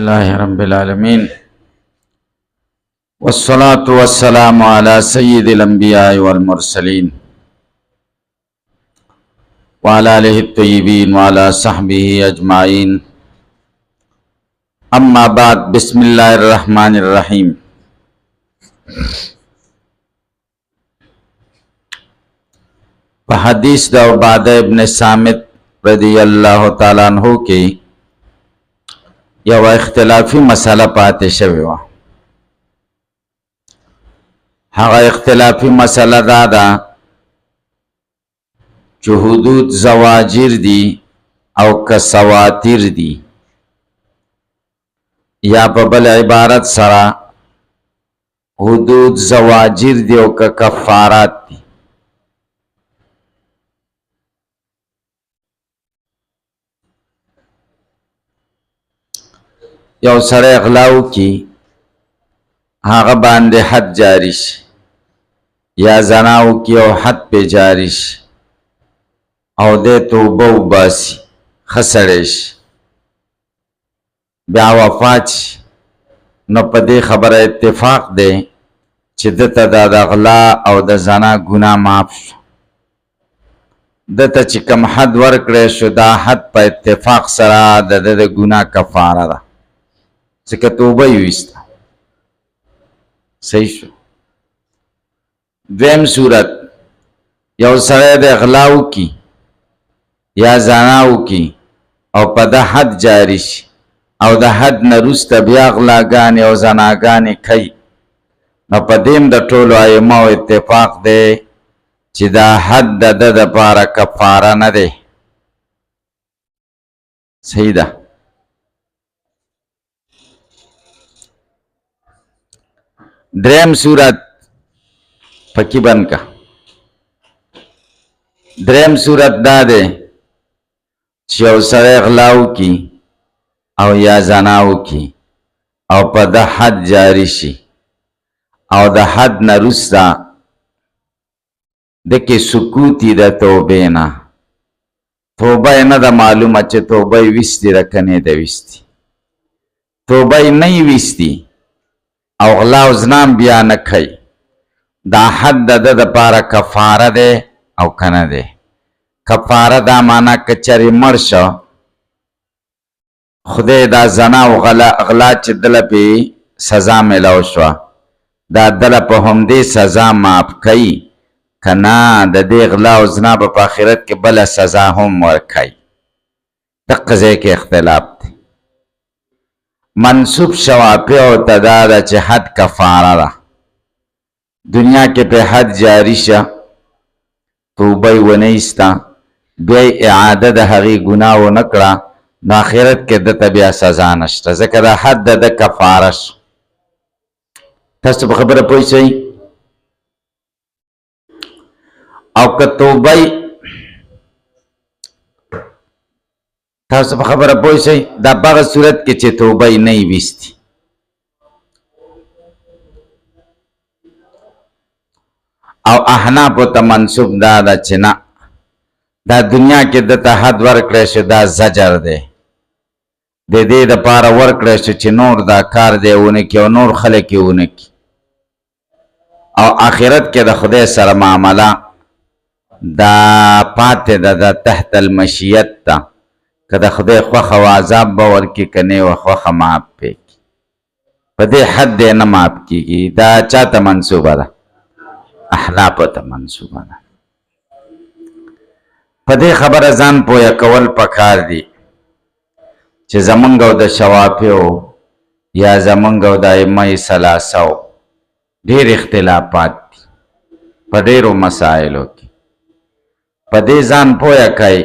لله رب العالمين والصلاة والسلام على سيد الأنبياء والمرسلين وعلى آله الطيبين وعلى صحبه أجمعين أما بعد بسم الله الرحمن الرحيم حدیث دا عبادہ ابن صامت رضی اللہ تعالیٰ عنہ کی یو اختلافی مسئلہ پاتے شوی وا هغه اختلافی مسئلہ دا چې حدود زواجر دی او کسواتر دی یا په بل عبارت سره حدود زواجر دی او کفارات دی. یو سره اغلاو کی هغه باندې حد جاری شي یا زناو کی او حد پہ جاری شي او دې توبه وباسي خسړې شي بیا وفات شي نو په دې خبره اتفاق دی چې دته د اغلا او د زنا ګناه معاف شو. دته چې کم حد ورکړی شو دا حد په اتفاق سره د ګناه کفاره ده ځکه توبه یې ویسته. صحیح شو. دویم صورت یو سړی د اغلاو کی یا زناو کی او په د حد جاری شي او د حد نه وروسته بیا غلاګانې او زناګانې کوي نو په دې د ټولو ائمهو اتفاق دی چې دا حد د ده دپاره کفاره نه دی. صحیح ده. دریم صورت پکی بن کا دریم صورت دا دے چې یو سړی غلاو کی او یا زناو کی او په د حد جاری شي او د حد نه وروسته دکې سکوتی د توبې نه توبه یې نه ده معلومه چې توبه یې ویستې ده که نه ده ویستې. توبه یې نه یې ویستې او غلا او زنا بیا نه کوي دا حد د ده دپاره کفاره دی او که نه دی. کفاره دا معنا که چرې مړ شه خدای دا زنا او غلا چې دله پې سزا میلاو شوه دا دله په همدې سزا معاف کوي که نه د دې غلا او زنا به په آخرت کې بله سزا هم ورکوي. دقه ځای کې اختلاف دی. منصوب شوافیو ته دا ده چې حد کفاره ده. دنیا کې په حد جاری شه توبه یې ونه ایسته بیا یې اعاده د هغې ګناه ونه کړه نو آخرت کې دته بیا سزا نشته ځکه دا حد د ده کفاره شو. تاسو په خبره پوه شئ. او که توبه تاسو په خبره پوه شئ دا په هغه صورت کې چې توبه یې نه یې ویستي. او احنافو ته منسوب دا ده چې نه دا دنیا کې دته حد ورکړی شو دا زجر دی د دې دپاره ورکړی شو چې نور دا کار دی ونه کړي او نور خلک یې ونه کړي او آخرت کې د خدای سره معامله دا پاتې ده د تحت المشیت ته که د خدای خوښه و عذاب به ورکړي که نه وه خوښه معاف پې کړي. په دې حد دی نه معاف کېږي. دا چا ته منصوبه ده؟ احنافو ته منصوبه ده. په دې خبره ځان پویه کول پکار دي چې زمونږ او د شوافیو یا زمونږ او د ائمه ثلاثو ډېر اختلافات دي په ډېرو مسایلو کې. په دې ځان پویه کوئ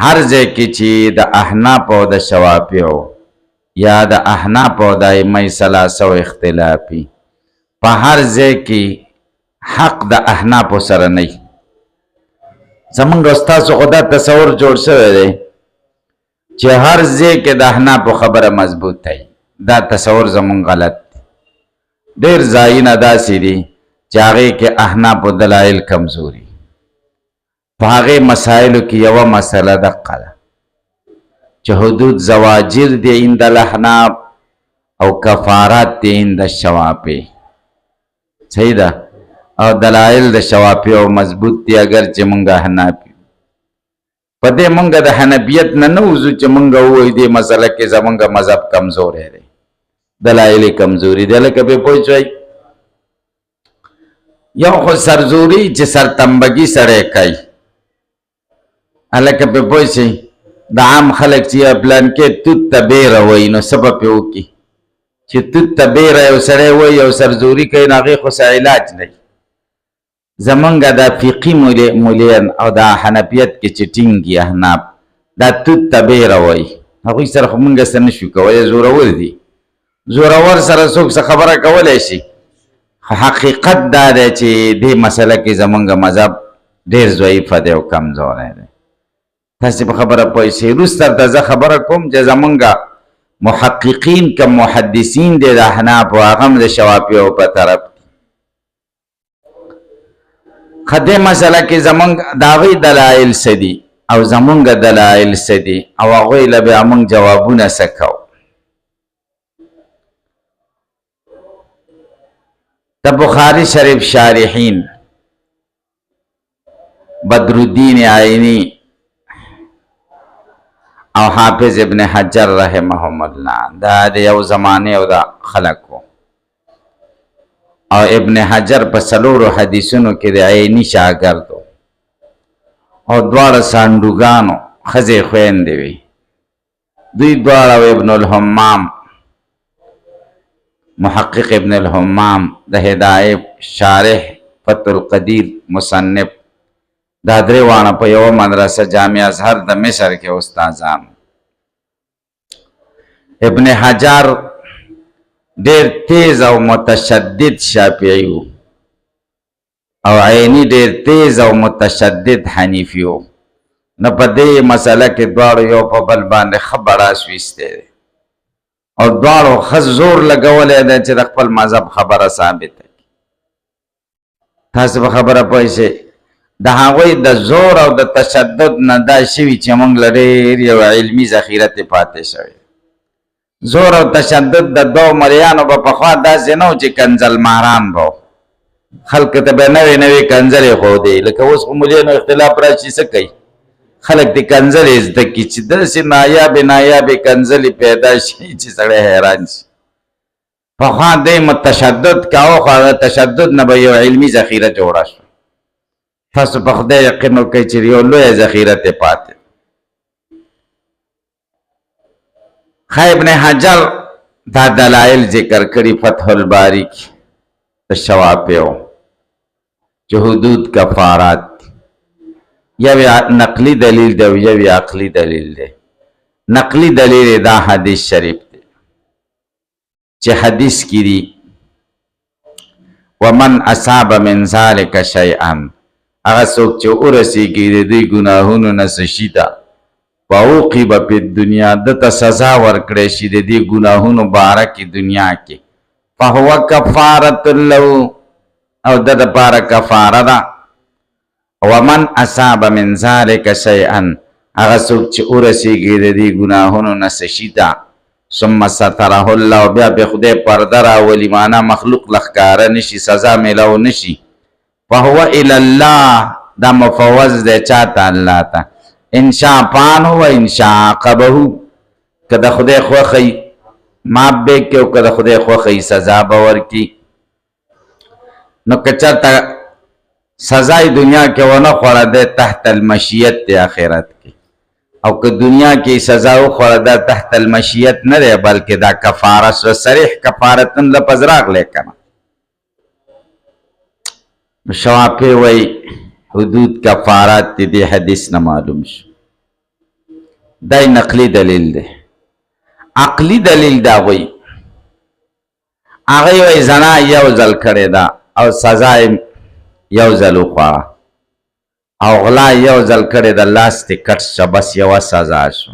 هر ځای کې چې د احنافو او د شوافیو یا د احنافو او د ائمه ثلاثو اختلافي په هر ځای کې حق د احنافو سره نه وي. زمونږ ستاسو خو دا تصور جوړ شوی دی چې هر ځای کې د احنافو خبره مضبوط وي. دا تصور زمونږ غلط دی. ډېر ځایونه داسې دي چې هغې کې احنافو دلایل کمزوري په هغې مسایلو کې یوه مسله دقه ده چې حدود زواجر دی عند الاحناف او کفارات دی عند الشوافع. صحیح ده. او دلائل د شوافع او مضبوط دي اگر چې مونږه حنافي په دې مونږه د حنفیت نه وځو چې مونږه وایو دې مسله کې زمونږه مذهب کمزور دی، دلائل کمزوري دي. لکه به پوه شئ یو خو سرزوري چې سرتنبګي سړی کوي، هلکه په پوه شئ د عام خلک چې پلان کې توت ته بیره وایي نو څه به پې وکړي چې توت ته بیره یو سړی وایي او سرزوري کوي نو هغې خو څه علاج نه وي. زمونږ دا فقهي مولیان او دا حنفیت کې چې ټینګي احناف دا توت ته بیره وایي، هغوی سره خو مونږ څه نه شو کولی، زورور دي. زورور سره څوک څه خبره کولی شي. حقیقت دا دی چې دې مسله کې زمونږ مذهب ډېر ضعیفه دی او کمزوری دی. تاسې په خبره پوه شئ. وروسته ته زه خبره کوم چې زمونږ محققین که محدثین دی د احنافو هغه هم د شوافعو په طرف دي. ښه دې مسله کې زمونږ د هغوی دلایل څه دي او زمونږ دلایل څه دي او هغوی له بیا مونږ جوابونه څه کوو. د بخاري شریف شارحین بدرالدین عینی او حافظ ابن حجر رحمهم الله دا د یو زمانه او دا خلقو، او ابن حجر په څلورو حدیثونو کې د عینی شاګردو او دواړه سانډوګانو ښځې خویندې وي. دوی دواړه ابن الحمام محقق ابن الحمام د هدایه شارح فتح القدیر مصنف دا درې واړه په یوه مدرسه جامع ازهر د مصر کې استادان. ابن حجر ډېر تیز او متشدد شافعي و او عینی ډېر تیز او متشدد حنیفي و. نه په دې مسله کې دواړو یو په بل باندې ښه بړاس ویستی دی او دواړو ښه زور لګولی دی چې د خپل مذهب خبره ثابته کړي. تاسو په خبره پوه شئ. د هغوی د زور او د تشدد نه دا شوي چې موږ له ډېر یو علمي ذخیره ترې پاتې شوی. زور او تشدد د دوو مریانو به پخوا داسې نه و چې کنځل ماران به و، خلکو ته به نوې نوې کنځلې ښودې. لکه اوس خو ملیانو اختلاف راشي څه کوي، خلک دې کنځلې زده کړي چې داسې نایابې نایابې کنځلې پیدا شي چې سړی حیران شي. پخوا دی متشدد کاوه خو هغه تشدد نه به یو علمي ذخیره جوړه شوه. تاسو په خدای یقین وکړئ چې یو لویه ذخیره ترې پاتې. ابن حجر دا دلائل ذکر کړي فتح الباری کې د شوافعو چې حدود کفارات یو نقلی دلیل دی او یو عقلی دلیل دی. نقلی دلیل دا حدیث شریف دی چې حدیث کې دی ومن اصاب من ذلک شیئا، هغه څوک چې ورسېږي د دوی ګناهونو نه څه شي ته فعوقب فی الدنیا دته سزا ورکړی شي د دې ګناهونو باره کې دنیا کې فهو کفارة له او د دپاره کفاره ده. ومن اصاب من ذلک شیئا، هغه څوک چې ورسېږي د دې ګناهونو نه څه شي ته ثم ستره الله، بیا به خدای پرده راولي معنا مخلوق له ښکاره نشي سزا میلاو نشي. فهو الی الله دا مفوض دی چاته الله ته. انشاء پانو و انشاء عقبه، که د خدای خوښی ماف به کړي او که د خدای خوښی سزا به ورکړي. نو که چېرته سزای دنیا کې ونه خوړه دی تحت المشیت دی آخرت کې، او که دنیا کې سزا وخوړه دا تحت المشیت نه دی بلکې دا کفاره سو صریح کفارتن لفظ راغلی که نه. شوافع وی حدود کفارات دی حدیث نه معلوم شو. دای نقلی دلیل دی. عقلی دلیل دا وی هغه وی زنا یو ځل کړې ده او سزا یو ځل وخوړه، او غلا یو ځل کړې ده لاس تې کټ شه بس یوه سزا شو.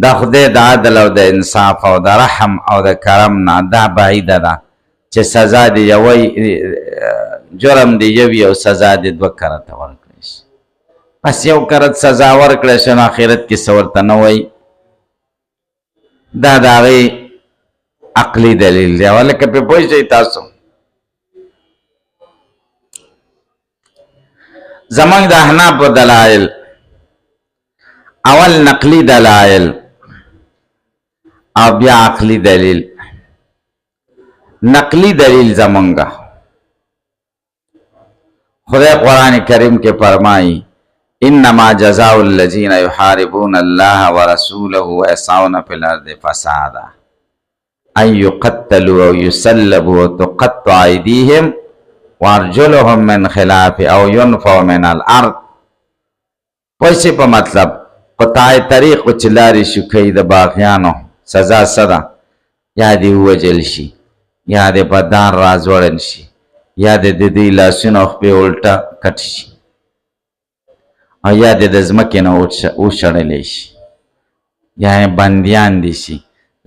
دا خدای د عدل او د انصاف او د رحم او د کرم نه دا بعیده ده چې سزا دی یوی جرم دی یوی او سزا دی دوه کرته ورکړی شي. بس یو کرت سزا ورکړی شي نو آخرت کې څه ورته نه وایي دا د هغې عقلي دلیل دی. ولکه پې پوه شئ تاسو زمونږ د احنافو دلایل اول نقلی دلایل او بیا عقلی دلیل. نقلی دلیل زمونږ خدای قرآن کریم کے فرمائی انما جزاء الذین یحاربون اللہ ورسولہ ویسعون فی الارض فسادا ان یقتلوا او یسلبوا وتقطع ایدیہم وارجلهم من خلاف او ينفوا من الارض. پوښي په مطلب قطع طریق چلاری شو کوي د باغیانو سزا صدا یا دی وجل شي یا د بدار رازوړن شي یا د دې لاسونو خپل الټا کټ شي او یا د ځمکې نه وشړل شي یا بندیان دي شي.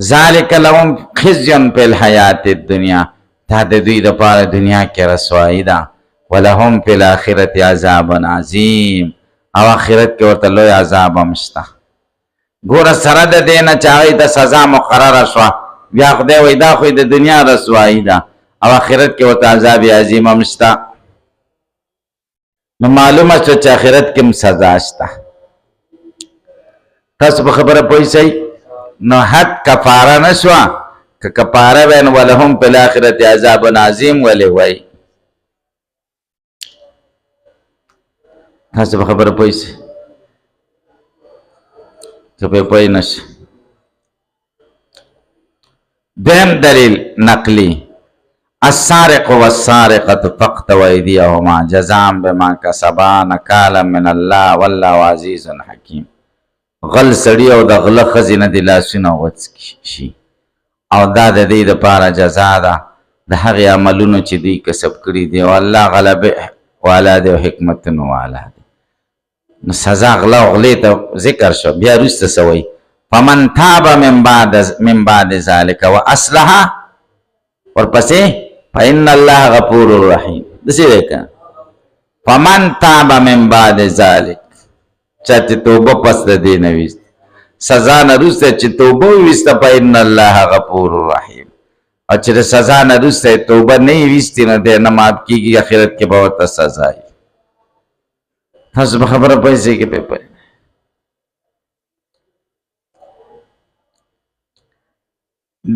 ذالک لهم خزي فی الحیات الدنیا دا د دوی دپاره دنیا کې رسوایی ده. ولهم فی الاخرة عذاب عظیم او آخرت کې ورته لوی عذاب هم شته. ګوره سره د دې نه چې هغوی ته سزا مقرره شوه بیا خدای وایي دا خو د دنیا رسوایی ده او آخرت کې ورته عذاب عظیم هم شته. نو معلومه شوه چې آخرت کې هم سزا شته. تاسو په خبره پوه شئ. نو حد کفاره نه شوه که کفاره وین ولهم فی الاخرة عذاب عظیم ولی وای. تاسو په خبره پوه شئ که پې پوه نه شئ. دویم دلیل نقلی السارق والسارقة فاقطعوا أيديهما جزاء بما كسبا نكالا من الله والله عزيز حكيم. غل سړي او د غله ښځې نه دې لاسونه وڅ شي او دا د دې دپاره جزا ده د هغې عملونو چې دوی کسب کړي دي او الله غلبه والا دی او حکمتونو والا دی. نو سزا غله او غلې ته ذکر شو. بیا وروسته څه وایي فمن تاب من بعد ذلك واصلح ورپسې فإن الله غفور رحیم. داسې دی که فمن تاب من بعد ذلك چا چې توبه پس د دې نه ویست سزا نه وروسته چې توبه وویسته فإن الله غفور رحیم. او چې د سزا نه وروسته توبه نه یې ویستې نو دی نه معاف کېږي آخرت کې به ورته سزا وي. تاسو په خبره پوه شئ که پې پوه.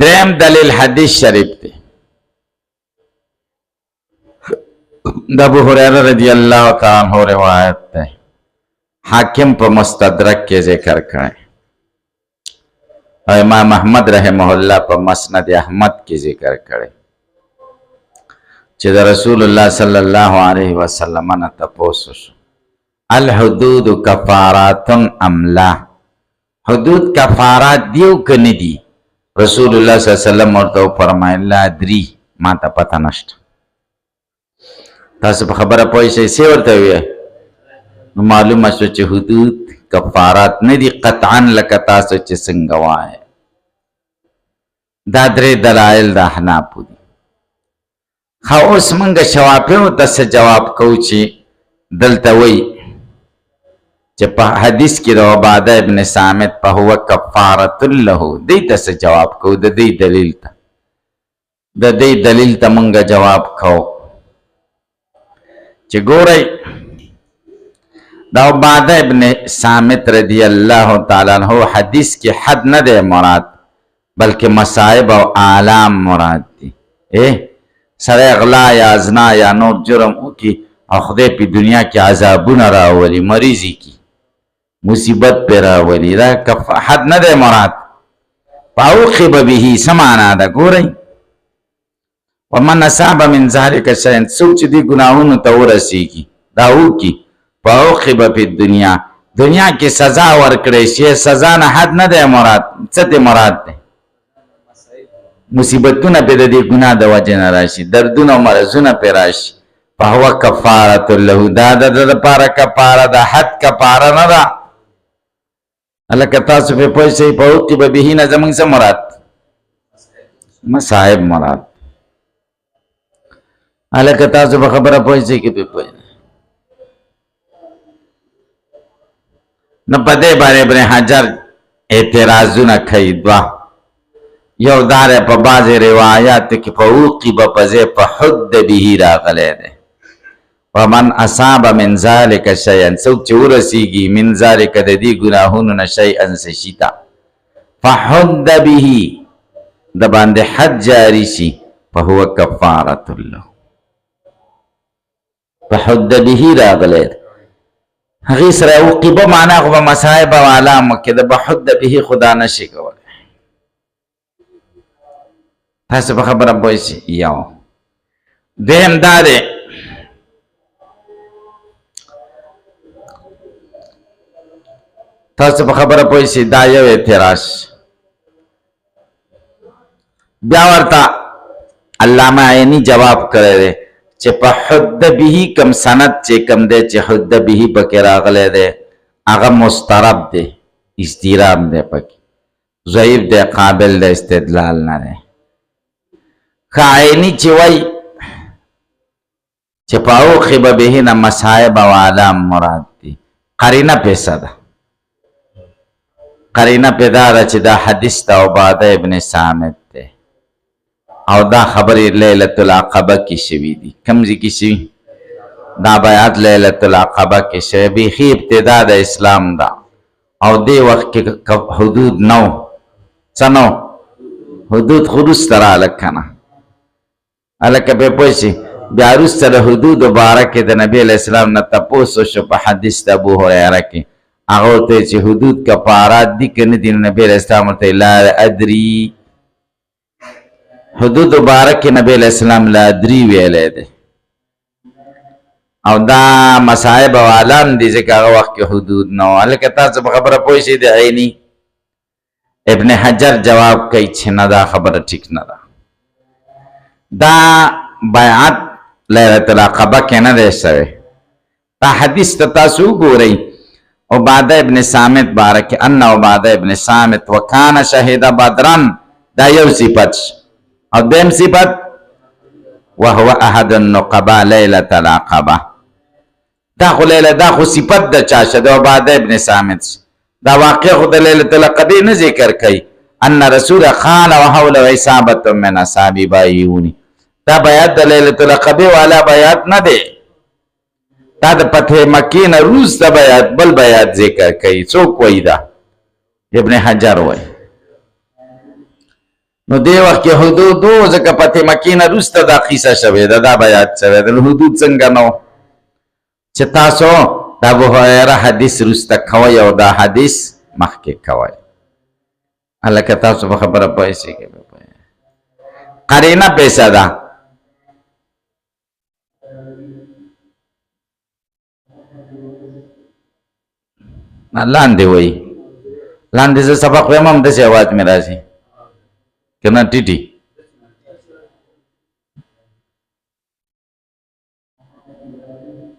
دریم دلیل حدیث شریف دی د ابو هریره رضی الله تعالی عنہ روایت دی. حاکم په مستدرک کې ذکر کړی او امام احمد رحمه الله په مسند احمد کې ذکر کړی چې د رسول الله صلی الله علیه وسلم نه تپوس شو الحدود کفارات ام لا. حدود کفارات دیو که نه دي؟ رسول الله صلی الله علیه وسلم ورته فرمایل لا ادري ما ته پته نشته. تاسو په خبره پوه شئ. څه ورته وویل؟ نو معلومه شوه چې حدود کفارات نه دي قطعا لکه تاسو چې څنګه وایې. دا درې دلایل د احنافو دي. ښه اوس موږ شوافیو ته څه جواب کوو چې دلته وایي چې په حدیث کې د عباده ابن صامت فهو کفارة له دې ته څه جواب کوو؟ د دې دلیل ته د دې دلیل ته موږ جواب کوو چې ګورئ د عباده ابن صامت رضی الله تعالی عنہ حدیث کې حد نه دی مراد بلکې مصائب او آلام مراد دي. سړی غلا یا زنا یا نور جرم وکړي او خدای په دنیا کې عذابونه راولي مریضي کی مصیبت پہ راولي دا حد نه دی مراد. فعوقب به څه معنا ده ګورئ ومن اصاب من ذلك شيئا څوک چې دې ګناهونو ته ورسېږي دا وکړي فعوقب فی الدنیا دنیا کې سزا ورکړی شي. سزا نه حد نه دی مراد. څه دی مراد دی؟ مصیبتونه پې د دې ګناه د وجې نه راشي دردونه او مرضونه پې راشي فهو کفارة له دا د ده دپاره کفاره ده حد کفاره نه ده. هلکه تاسو پې پوه شئ فعوقب به نه زموږ څه مراد؟ مصائب مراد. هلکه تاسو په خبره پوه شئ که پې پوه نو په دې باندې ابن حجر اعتراضونه کوي دوه یو دار په بعض روایات کې په عوقب په ځای په حد به راغلی دی. ومن اصاب من ذلک شیئا، څوک چې ورسیږي من ذلک د دې ګناهونو نه شیئا څه شي ته فحد به د باندې حد جاری شي فهو کفارة له. فحد به راغلی هغې سره عوقبه معنا خو به مصائب او علامه کې د بحد به خدا نشي کولی. تاسو په خبره پوه شئ. یو دویم دا دی تاسو په خبره پوه شئ دا یو اعتراض بیا ورته علامه عینی جواب کړی دی چې په حد به کم سند چې کم دی چې حد به پکې راغلی دی هغه مسترب دی، استیراب دی، پکې ضعیف دی، قابل د استدلال نه دی. عینی چې وای چې په عوقب به نه مصائب او علام مراد دي، قرینه پیسه ده. قرینه پیدا ده چې دا حدیث د عباده ابن صامت دی او دا خبرې لیلة العقبه کې شوي دي. کوم ځای کې شوي؟ دا بیعت لیلة العقبه کې شوی. بیخي ابتدا د اسلام ده او دې وخت کې حدود نو څه نو حدود خو وروسته راغله که نه هلکه پرې پوه شي. بیا وروسته د حدود باره کې د نبي علیه السلام نه تپوس وشو په حدیث د ابو هریره کې. هغه ورته چې حدود کفارات دي که نه دي، نبي علیه السلام ورته لا ادري. حدود باره کې نبي علیه السلام لا ادري ویلی دی او دا مصائب او علام دي ځکه هغه وخت کې حدود نه وو. هلکه تاسو په خبره پوه شئ. د عیني ابن حجر جواب کوي چې نه دا خبره ټیک نه ده. دا بیعت لیلة العقبه کې نه دی شوی. دا حدیث ته تاسو وګورئ عباده ابن صامت باره کې ان عباده ابن صامت وکانه شهید بدرن، دا یو صفت او دویم صفت وهو احد النقباء لیلة العقبه. دا خو دا خو صفت د چا شه د عباده ابن صامت. دا واقع خو د لیلة العقبه نه ذکر کوي. ان رسول خان وحوله عصابه من اصحاب بایعونی. دا بیعت د لیلة العقبه والا بیعت نه دی. دا د فتح مکې نه وروسته بیعت بل بیعت ذکر کوي. څوک وایي دا؟ ابن حجر وایي. نو دې وخت کې حدود وو ځکه فتح مکې نه وروسته دا قیصه شوې ده، دا بیعت شوی ده. حدود څنګه نه وو چې تاسو د ابو هریره حدیث وروسته کوئ او دا حدیث مخکې کوئ. هلکه تاسو په خبره پوه شئ. قرینه پیسه ده. لاندې وایي لاندې زه سبق وایم هم داسې اواز مې راځي که نه ټیټي.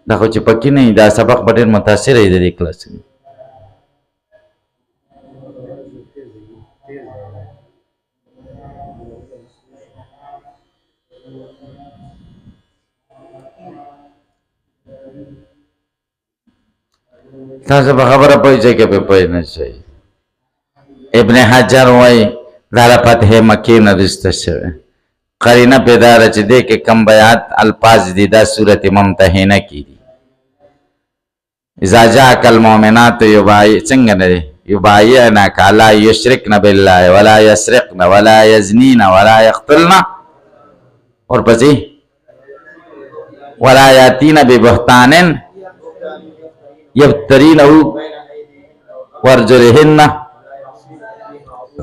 دا خو چې پکې نه وي دا سبق به ډېر متاثره وي د دې کلاس. تاسو په خبره پوه شئ که پې پوه نه شئ. ابن حجر وایي دا د فتح مکې نه وروسته شوی. قرینه پیدا ده چې دې کې کم بیعت الفاظ دي دا صورت ممتحنه کې دي. اذا جاءك المؤمنات څنګه نه دی یبایعنک علی یشرکن بالله ولا یسرقن ولا یزنین ولا یقتلن ورپسې ولا یاتین ببهتان یفترینه وارجلهن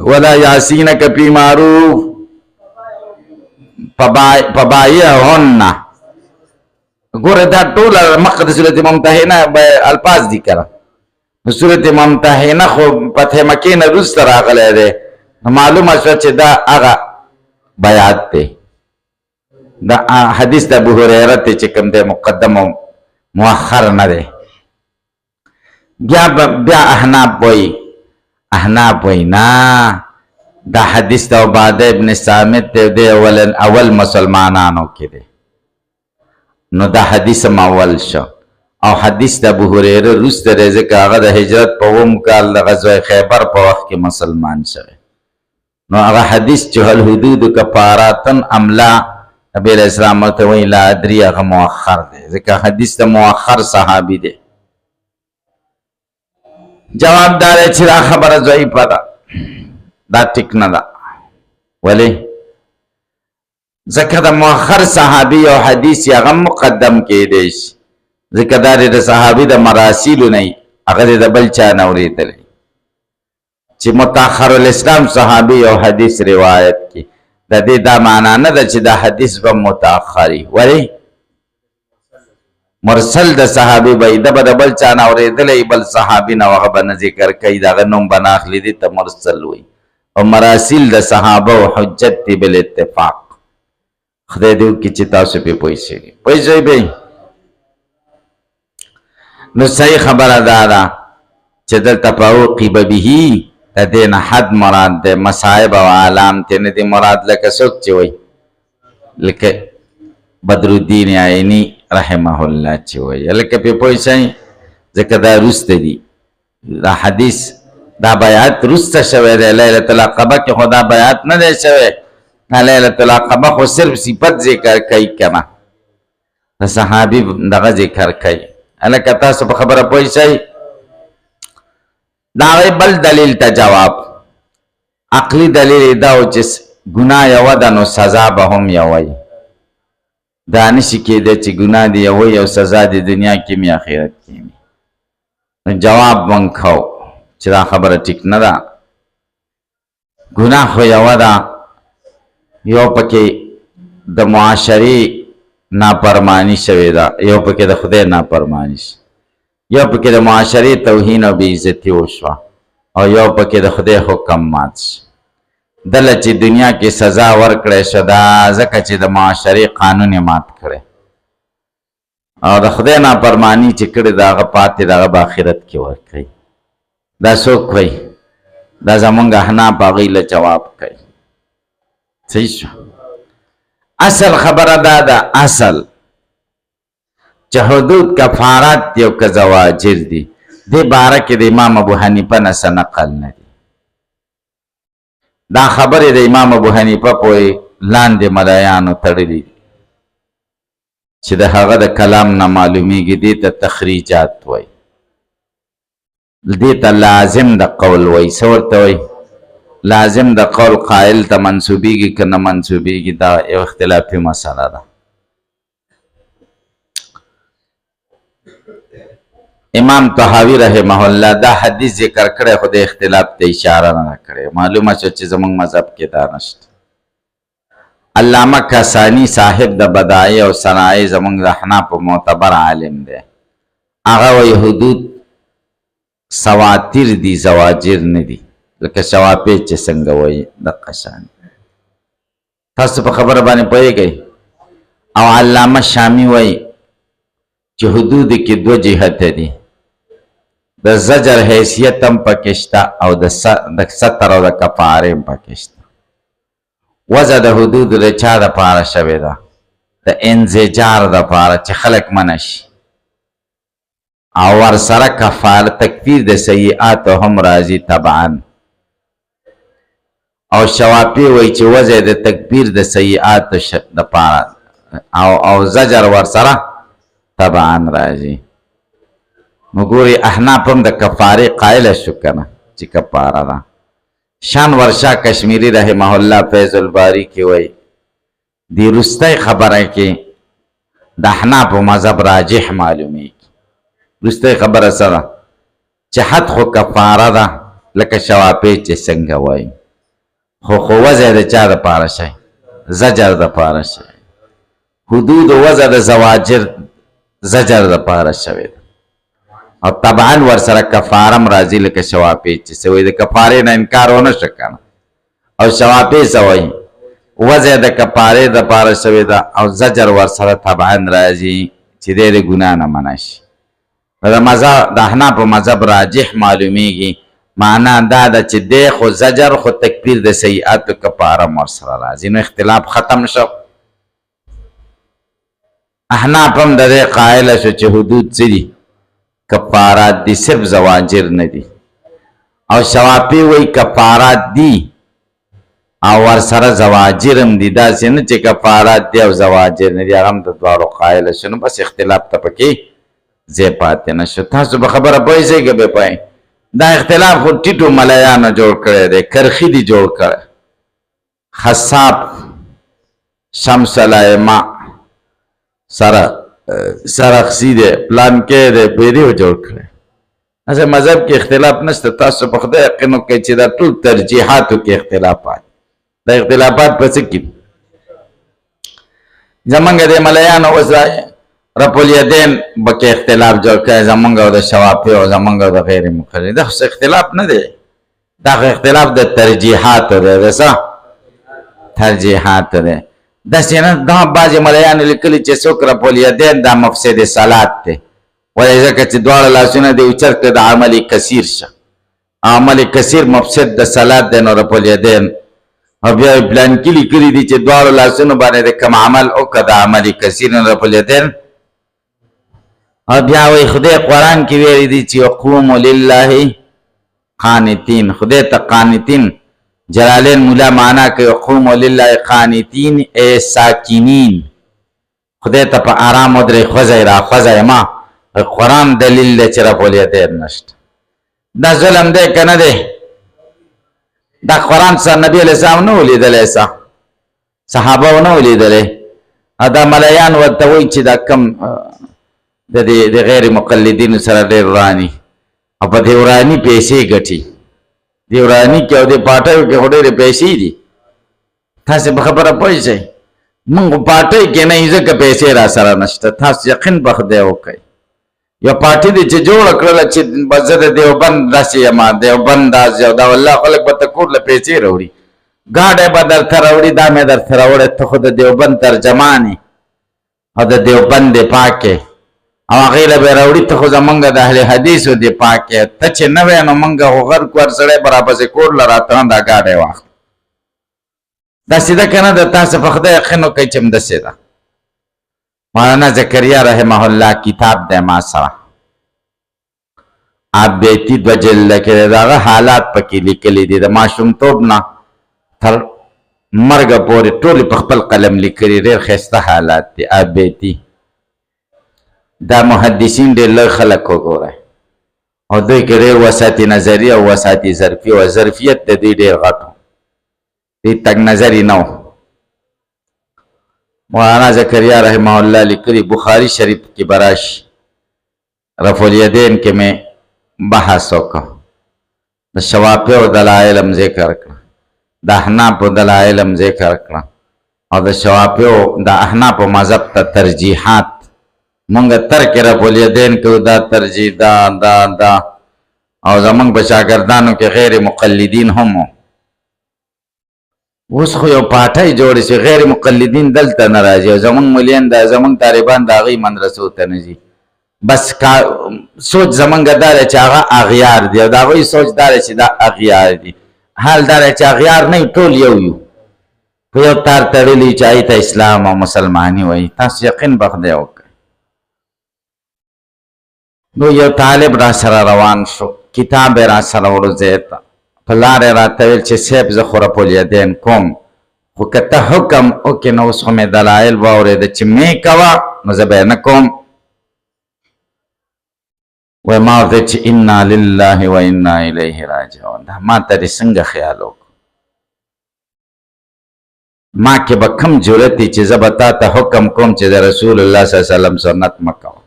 ولا یعصینک فی معروف فبایعهن. ګوره دا ټول مخکې د صورت ممتحنه الفاظ دي کنه. نو صورت ممتحنه خو فتح مکې نه وروسته راغلی دی. معلومه شوه چې دا هغه بیعت دی. دا حدیث د ابو هریره دی چې کوم دی مقدم او مؤخر نه دی. بیا احناف وایي نه دا حدیث د عباده ابن صامت دی اول مسلمانانو کې دی. نو دا حدیث اول شو او حدیث د ابو هریره وروسته دی ځکه هغه د هجرت په اووم کال د غزوه خیبر په وخت کې مسلمان شوی. نو هغه حدیث چې الحدود کفاراتن املا نبی علیہ السلام ورته وی لا ادري هغه مؤخر دی ځکه حدیث د مؤخر صحابي دی جواب دار چې دا خبره ضعیفه ده دا ټیک نه ده ولی ځکه د مؤخر صحابي او حدیث هغه مقدم کېدی شي ځکه دا د صحابي د مراسیلو نه هغه د بل چا نه اورېدلی چې متأخر الاسلام صحابي او حدیث روایت کی د دې دا معنا نه ده چې دا حدیث به متأخري ولی مرسل د صحابي به د بل چا نه اورېدلی بل صحابي نه هغه به نه ذکر کوي دغه نوم به نه اخلي دي ته مرسل وي او مراسیل د صحابه او حجت دی بالاتفاق خدای دې وکړي چې تاسو پې پوه شئ به نو صحیح خبره دا ده چې دلته فوقب به د دې نه حد مراد دی مصائب او علام ته نه دي مراد لکه څوک چې وایي لکه بدر الدین عیني رحمه الله چې وایي لکه پې پوه شئ ځکه دا وروسته دي دا حدیث دا بیعت رسته شوی دی لیلة العقبه کې خو دا بیعت نه دی شوی لیلة العقبه خو صرف صفت ذکر کوي کنه د صحابي دغه ذکر کوي هلکه تاسو په خبره پوه شئ د هغې بل دلیل ته جواب عقلي دلیل یې دا و چې ګناه یوه ده نو سزا به هم یوه وي دا نشي کېدی چې ګناه دې یوه وي او سزا دې دنیا کې مې آخرت کې مې نو جواب موږ کوو چې دا خبره ټیک نه ده ګناه خو یوه ده یو پکې د معاشرې نافرمانی شوې ده یو پکې د خدای نافرمانی شي یو پکې د معاشرې توهین او بې عزتي وشوه او یو پکې د خدای حکم مات شي دله چې دنیا کې سزا ورکړی شو دا ځکه چې د معاشرې قانون یې مات کړی او د خدای نافرمانی چې کړې د هغه پاتې د هغه به آخرت کې ورکوي دا څوک وایي دا زمونږ احناف هغوی له جواب کوي صحیح شو اصل خبره دا ده اصل چې حدود کفارات دي او که زواجر دي دې باره کې د امام ابو حنیفه نه څه نقل نه دي دا خبرې د امام ابو حنیفه پورې لاندې ملایانو تړلي دي چې د هغه د کلام نه معلومیږي دې ته تخریجات وایي دې ته لازم د قول وایي څه ورته وایي لازم د قول قائل ته منسوبیږي که نه منسوبیږي دا یو اختلافي مسله ده امام طحاوی رحمه الله دا حدیث ذکر کړی خو د اختلاف ته اشاره نه کړی معلومه شو چې زموږ مذهب کې دا نشته علامه کسانی صاحب د بدایع او صنایع زموږ د احناف معتبر عالم دی هغه وایي حدود سواتر دي زواجر نه دي لکه شواپې چې څنګه وایي دقه شان تاسو په خبره باندې پوهېږئ او علامه شامی وایي چې حدود کې دوه جهته دي د زجر حیثیت هم پکې شته او د ستر او د کفارې هم پکې شته وضع د حدود د چا دپاره شوې ده د انزجار دپاره چې خلک منع شي او ورسره کفاره تکفیر د سیئاتو هم راځي طبعا او شوافی وایي چې وضع د تکفیر د سیئاتو دپاره او زجر ورسره طبعا راځي نو ګوري احناف هم د کفارې قایله شو کنه چې کفاره ده شان ورشا کشمیری رحمه الله فیض الباری کې وایي دی رستی خبره کې د احناف مذهب راجح معلومیږي رستی خبره سره چې حد خو کفاره ده لکه شوافی چې څنګه وایي خو وضع د چا دپاره شي زجر دپاره شي حدود وضع د زواجر زجر دپاره شوی ده او طبعا ورسره کفاره هم راځي لکه شوافی چې څه وایي د کفارې نه انکار ونه شه کنه او شوافی څه وایي وضع د کفارې دپاره شوې ده او زجر ورسره طبعا راځي چې دی د ګناه نه منع شي د احناف په مذهب راجح معلومیږي معنا دا ده چې دی خو زجر خو تکفیر د سیئاتو کفاره هم ورسره راځي نو اختلاف ختم شو احناف هم د دې قایله شو چې حدود څه دي کفارات دي صرف زواجر نه دي او شوافی وایي کفارات دي او ورسره زواجر هم دي، داسې نه چې کفارات دي او زواجر نه دي، هغه هم د دواړو قایله شو. نو بس اختلاف ته پکې ځای پاتې نه شو. تاسو به خبره پوهېږئ که به پوهئ؟ دا اختلاف خو ټیټو ملیانو جوړ کړی دی، کرخي دي جوړ کړی. خصاب شمس الائمه سرخسی دی، پلانکی دی، پیریو جوړ کړی. اسه مذهب کې اختلاف نشته. تاسو په خدای یقین وکړئ چې دا ټول ترجیحاتو کې اختلافات، دا اختلافات په څه کې زمونږ د ملیانو اوس رفع الیدین پکې اختلاف جوړ کړی، زمونږ او د شوافیو او زمونږ او د غیر مقلدین. دا خو اختلاف نه دی، دا خو اختلاف د ترجیحاتو دی. د څه ترجیحاتو دی؟ داسې نه دا بعضې ملیانو لیکلي چې څوک رفع الیدین دا مفسد صلات دی، ولې ځکه چې دواړه لاسونه دې اوچت کړه د عمل کثیر شه، عمل کثیر مفسد د صلات دی. نو رفع الیدین او بیا یې پلانکي لیکلي دي چې دواړو لاسونو باندې د کوم عمل وکړه د عمل کثیر، نو رفع الیدین. او بیا وایي خدای قرآن کې ویلي دي چې وقوموا لله قانتین، خدای ته قانتین. جلالین مولا معنا کوي وقوموا لله قانتین ای ساکینین، خدای ته په آرام ودرئ، خوځئ را خوځئ ما. قرآن دلیل دی چې رفع الیدین نشته. دا ظلم دی که نه دی؟ دا قرآن سره نبی علیه السلام نه و لیدلی، صحابه و نه و لیدلی. دا ملیان ورته وایي چې دا کم د غیر مقلدینو سره ډېر وراني او په دې وراني پیسې ګټي. دې وراني کې او دې پاټیو کې خو ډېرې پیسې دي. تاسې په خبره پوه شئ. موږ په پاټۍ کې نه یو ځکه پیسې را سره نشته. تاسو یقین په خدای وکړئ. یو پاټي دې چې جوړه کړله چې بس زه د دیوبند داسې یم، دیوبند داسې او دا والله خلک به ته کور له پیسې راوړي، ګاډی به درته راوړي، دا مې درته راوړی، ته خو د دیوبند ترجمان یې او د دیوبند دې پاکې او هغې له به یې راوړي، ته خو زمونږ د اهل حدیثو دې پاکې. ته چې نه وی نو مونږ خو غرق ور سړی به راپسې کور له راته دا ګاډی واخله. داسې ده که نه ده؟ تاسو په خدای یقین وکړئ چې همداسې ده. مولانا زکریا رحمه الله کتاب دی ما سره، آپ بیتی دو جلده کې د هغه حالات پکې لیکلي دي، د ماشومتوب نه تر مرګه پورې ټولې په خپل قلم لیکلي، ډېر ښایسته حالات دي. آپ بیتی دا محدثین ډېر لږ خلک وګورئ او دوی کې ډېر وساطي نظري او وساطي ظرفي او ظرفیت د دوی ډېر غټ و، دوی تک نظري نه و. مولانا زکریا رحمه الله لیکلي بخاري شریف کې براشي، رفع الیدین کې مې بحث وکړ، د شوافیو دلایل هم ذکر کړه، د احنافو دلایل هم ذکر کړه او د شوافیو د احنافو مذهب ته ترجیحات مونږ ترک رفع الیدین کوو، دا ترجیح دا او زمونږ په شاګردانو کې غیر مقلدین هم و. اوس خو یو پاټی جوړ شي، غیر مقلدین دلته نه راځي او زمونږ ملیان دا زمونږ طالبان د هغې مدرسو ته نه ځي. بس سوچ زمونږ دا دی چې هغه اغیار دي او د هغوی سوچ دا دی چې دا اغیار دي. حال دا دی چې اغیار نه ټول یو په یو تار تړلي چې هغې ته اسلام او مسلماني وایي. تاسو یقین په خدای وکړئ. نو یو طالب را سره روان شو، کتاب را سره ورځی ته په لاره یې راته ویل چې صاحب زه خو رفع الیدین کوم، خو که ته حکم وکړې نو اوس خو مې دلایل واورېده چې مې کوه نو زه به یې نه کوم. وایي ما ورته چې انا لله و انا الیه راجعون، دا ما ته دې څنګه خیال وکړو؟ ما کې به کم جرأت دی چې زه به تا ته حکم کوم چې د رسول الله صلی الله علیه وسلم سنت مه کوه.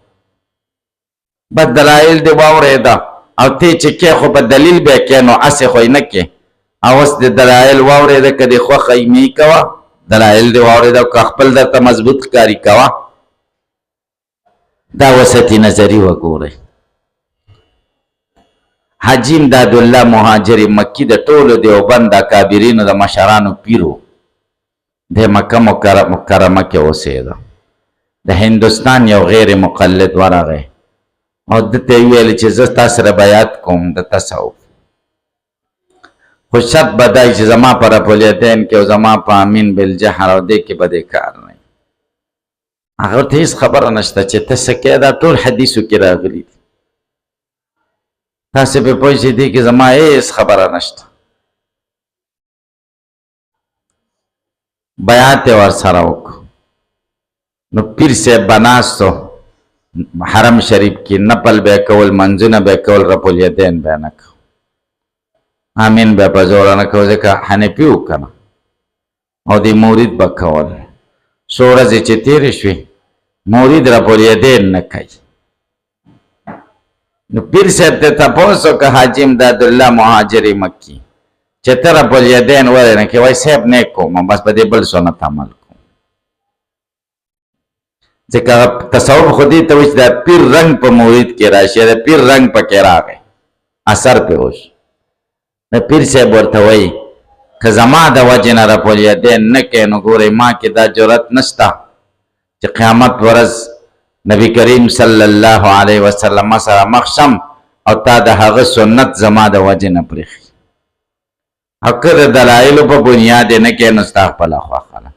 بس دلایل دې واورېده او ته چې کې خو په دلیل به کې نو هسې خو یې نه کې. او اوس د دلایل واورېده که دې خوښه یې مې کوه، دلایل دې واورېده که خپل درته مضبوط ښکاري کوه. دا وسطي نظري وګورئ. حاجي امدادالله مهاجر مکی د ټولو دیوبند اکابرینو د مشرانو پیرو د مکه مکرمه کې اوسېده. د هندوستان یو غیر مقلد ورغی او دته یې ویل چې زه تا سره بیعت کوم د تصوف، خو شرط به دا چې زما په رفع الیدین کې او زما په امین بالجهر او دې کې به دې کار نه وي. هغه ورته هېڅ خبره نشته چې ته څه کوې، دا ټول حدیثو کې راغلي دي، تاسې پرې پوه شئ دې کې زما هېڅ خبره نشته. بیعت ور سره وکړو. نو پیر صاحب به ناستو حرم شریف کې، نفل به کول، منځونه به کول، رب الیدین به نه کو، امین به په زوره نه کو، ځکه حنفي و که نه، او د مورید به کول. څو ورځې چې تېرې شوې مورید رب الیدین نه کوي. نو پیر صاحب ته تپوس وکړه حاجي امداد الله مهاجر مکي چې ته رب الیدین ولې نه کوې؟ وایي صاحب نیک کوم، بس په دې بل سنت عمل کوم. ځکه تصوف خو دې ته وایي چې د پیر رنګ په مورید کې راشي، د پیر رنګ پکې راغی، اثر پې وشو. د پیر صاحب ورته وایي که زما د وجې نه رب الیدین نه کوې نو ګورئ ما کې دا جرأت نشته چې قیامت ورځ نبی کریم صلی الله علیه وسلم سره مخ شم او تا د هغه سنت زما د وجې نه پرېښي. او که د دلایلو په بنیاد یې نه کوې نو ستا خپله خوښه ده.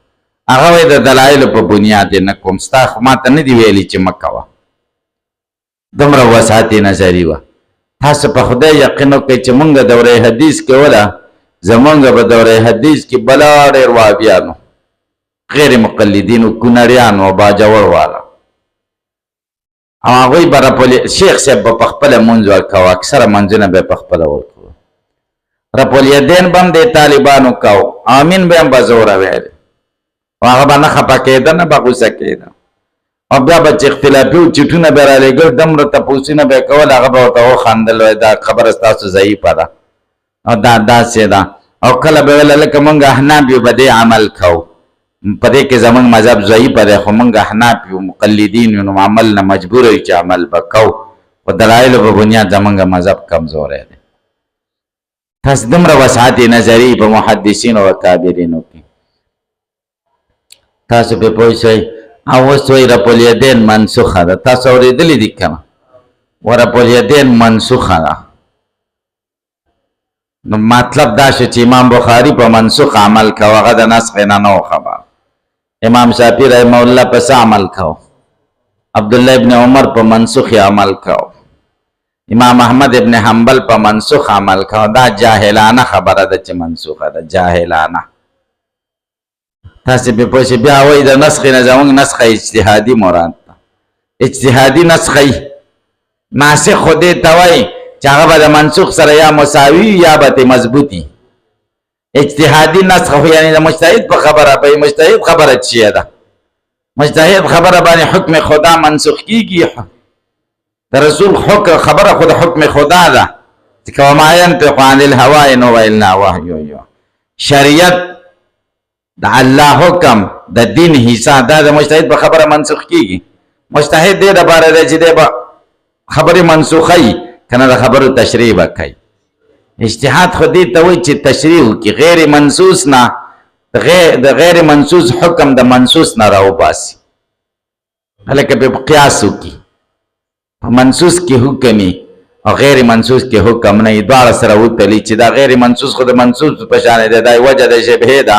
هغه وایي د دلایلو په بنیاد یې نه کوم، ستا ما ته نه دي ویلي چې مه کوه. دومره وسعت نظري وه. تاسو په خدای یقین وکړئ چې مونږ دوره حدیث کوله، زمونږ په دوره حدیث کې بلا ډېر وهابیانو، غیر مقلدینو، کونړیانو او باجوړ والا، او هغوی به شیخ صاحب به په خپله مونځ ورکوه، اکثره منځونه به یې په خپله ورکوه. رب الیدین به هم د طالبانو کوو، امین به هم به زوره ویل، او هغه به نه خفه کېده نه به غوسه کېده. او بیا به چې اختلافي و چټونه به یې رالېږل، دومره تپوسونه به یې کول، هغه به ورته وخندل، وایي دا خبره ستاسو ضعیفه ده او دا داسې ده. او کله به ویل لکه مونږ احناف یو به دې عمل کوو، په دې کې زمونږ مذهب ضعیفه دی، خو مونږ احناف یو، مقلدین یو، نو عمل نه مجبور یو چې عمل به کوو، په دلایلو په بنیاد زمونږ مذهب کمزوری دی. تاسو دومره وسعت نظري په محدثینو او اکابرینو کې تاسو پې پوه شئ. او اوس وایي رب الیدین منسوخه ده. تاسو اورېدلي دي که نه؟ و رب الیدین منسوخه ده. نو مطلب دا شو چې امام بخاري په منسوخ عمل کوه، هغه د نسخ نه نه و خبر. امام شافعي رحمه الله په څه عمل کوه؟ عبدالله ابن عمر په منسوخ عمل کوه. امام احمد ابن حنبل په منسوخ عمل کوه. دا جاهلانه خبره ده چې منسوخه ده، جاهلانه. تاسې پې پوه شئ. بیا وایي د نسخې نه زموږ نسخه اجتهادي مراد ده. اجتهادي نسخه ناسخ خو دې ته وایي چې هغه به د منسوخ سره یا مساوي یا به ترې مضبوطي. اجتهادي نسخ خو یعنې د مجتهد په خبره، په مجتهد خبره چیه ده؟ مجتهد خبره باندې حکم خدا منسوخ کیږي. د رسول خبره خو د حکم خدا ده چې وما ینطق عن الهوى ان هو الا وحی یوحی. شریعت د الله حکم د دین حصہ دا د مجتهد په خبره منسوخ کیږي. مجتهد دې لپاره دی چې دی به خبرې منسوخوي، که نه د خبرو تشریح به کوي. اجتهاد خو دې ته وایي چې تشریح وکړي، غیر منصوص نه د غیر منصوص حکم د منصوص نه راوباسي. هلکه پې قیاس وکړي، په منصوص کې حکمي او غیر منصوص کې حکم نه وي، دواړه سره وتلي چې دا غیر منصوص خو د منصوص په شان دی، دا وجه د شبهې ده،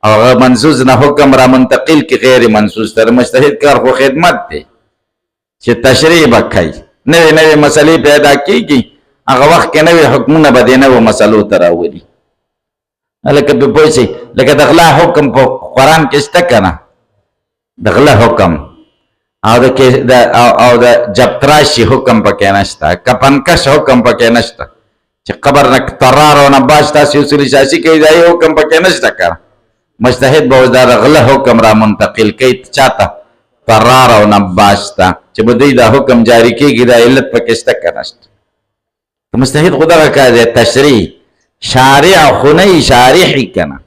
او منصوص نه حکم را منتقل کې غیر منصوص ته. مجتهد کار خو خدمت دی چې تشریح به کوي، نوې نوې مسلې پیدا کېږي، هغه وخت کې نوې حکمونه به دې نوو مسلو ته راولي. هلکه پې پوه شئ. لکه د غلا حکم په قرآن کې شته که نه؟ د غلا حکم او د جبتراشي حکم پکې نشته، کفنکش حکم پکې نشته چې قبر نه طرار او نباش تاسې اصول شاسي کوي، دا یې حکم پکې نشته که نه؟ مجتهد به اوس دا غله حکم را منتقل کوي چاته؟ طرار او نباش ته، چې به دوی دا حکم جاری کېږي، دا علت پکې شته که نشته؟ مجتهد خو دغه کار دی، تشریح. شارع خو نه وي، شارحي که نه؟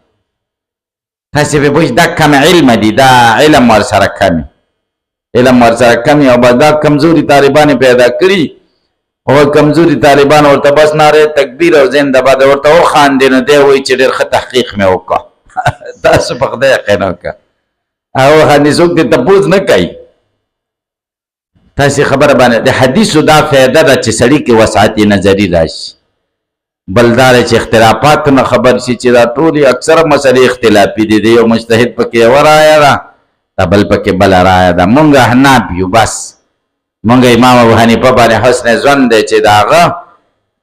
تاسې پې پوه شئ. دا کم علم دي، دا علم ورسره کم علم ورسره کم او به دا کمزوري طالبان پیدا کړي، او کمزوري طالبان ورته بس ناره تکبیر او زنده باد ورته وخاندي، نو دی وایي چې ډېر ښه تحقیق مې وکړه. تاسو په خدای یقین وکړه. هغه وخاندي، څوک دې تپوس نه کوي. تاسې خبره باندې د حدیثو دا فایده ده چې سړي کې وسعت نظري راشي. بل دا دی چې اختلافات نه خبر شي چې دا ټولې اکثره مسلې اختلافي دي، د یو مجتهد پکې یوه رایه ده، دا بل پکې بله رایه ده. مونږ احناف یو، بس مونږ امام ابو حنیفه باندې حسن ظن دی چې د هغه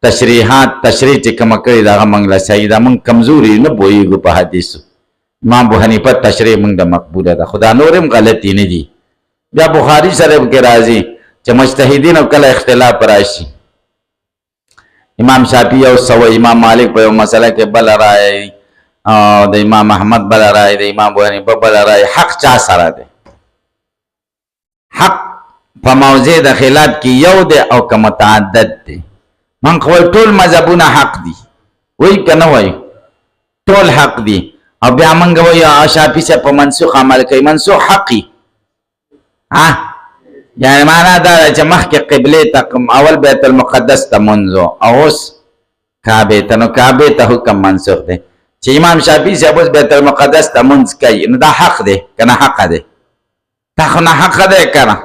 تشریح چې کومه کړې ده هغه مونږ له صحیح ده. مونږ کمزوري نه پوهېږو په حدیثو، امام ابو حنیفه تشریح موږ د مقبوله ده، خدا نورم غلطی نه دي. بیا بخاری سره کې راځي چې مجتهدین او کله اختلاف راشي، امام شافعی او سو امام مالک په مسله کې بل رائے او د امام احمد بل رائے، د امام ابو حنیفه بل رائے. حق چا سره ده؟ حق په موضع د خلاف کې یو ده او که متعدد ده. من خو ټول مذهبونه حق دي وای کنه وای، ټول حق دي. او بیا موږ وایو شافعي صاحب په منسوخ عمل کوي، منسوخ حقي. یعنی معنا دا چې مخکې قبله ته اول بیت المقدس ته منځو او اوس کعبه ته، نو کعبه ته حکم منسوخ دی. چې امام شافعي صاحب اوس بیت المقدس ته منځ کوي، نو دا حق دی کنه حق دی؟ دا خو نه حق دی کنه.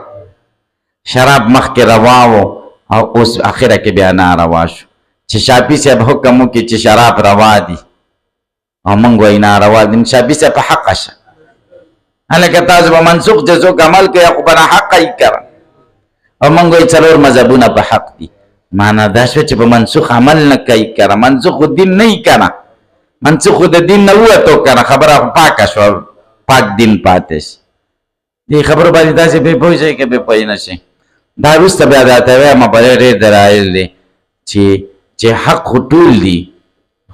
شراب مخکې روا و او اوس اخره کې بیا ناروا شو. چې شافعي صاحب حکم وکړي چې شراب روا دي او موږ وایو ناروا دي، شافعي صاحب په حق شه. هلکه تاسو به منسوخ چې څوک عمل کوي خو په ناحقه یې کړه، او موږ وایو څلور مذهبونه په حق دي. معنا دا شوه چې په منسوخ عمل نه کوي کړه، منسوخ دین نه یې کړه، منسوخ د دین نه ووتو کړه، خبره پاکه شوه، پاک دین پاتې شي. دې خبرو باندې تاسې پرې پوه شئ که پرې پوه نه شئ. دا وروسته بیا راته وایم په ډېر دلایل دی چې حق خو ټول دي،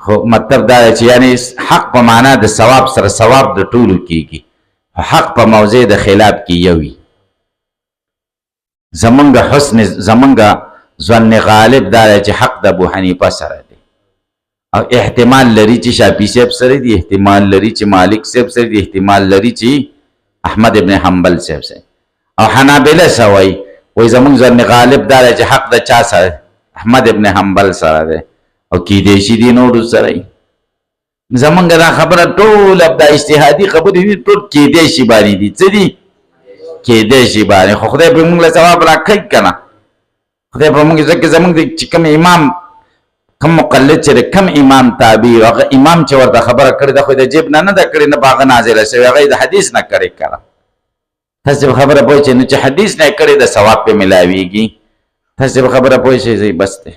خو مطلب دا دی چې یعنی حق په معنا د ثواب سره ثواب د ټولو کېږي، حق په موضع د خلاف کې یو وي. زمونږ حسن زمونږ ظن غالب دا دی چې حق د ابو حنیفه سره دی، او احتمال لري چې شافعي صاحب سره دی، احتمال لري چې مالک صاحب سره دی، احتمال لري چې احمد ابن حنبل صاحب سره. او حنابله سوي وای زمونږ ظن غالب دا دی چې حق د چا سره؟ احمد ابن حنبل سره دی، او کیدای شي دی نورو سره. زمونږ دا خبره ټول د اجتهادي خبرې دي، ټول کیدای شي باندې دي. څه دي؟ کیدای شي باندې. خو خدای به موږ له ثواب راکړي کنه، خدای به موږ ځکه زمونږ چې کوم امام کوم مقلد چې کوم امام تابع هغه امام چې ورته خبره کړې ده خو د جیب نه ده کړې، نه باغ نازله شوی، هغه د حدیث نه کړې کړه. تاسو خبره پوه شئ نو چې حدیث نه کړې د ثواب په ملاويږي. تاسو خبره پوه شئ بس ته.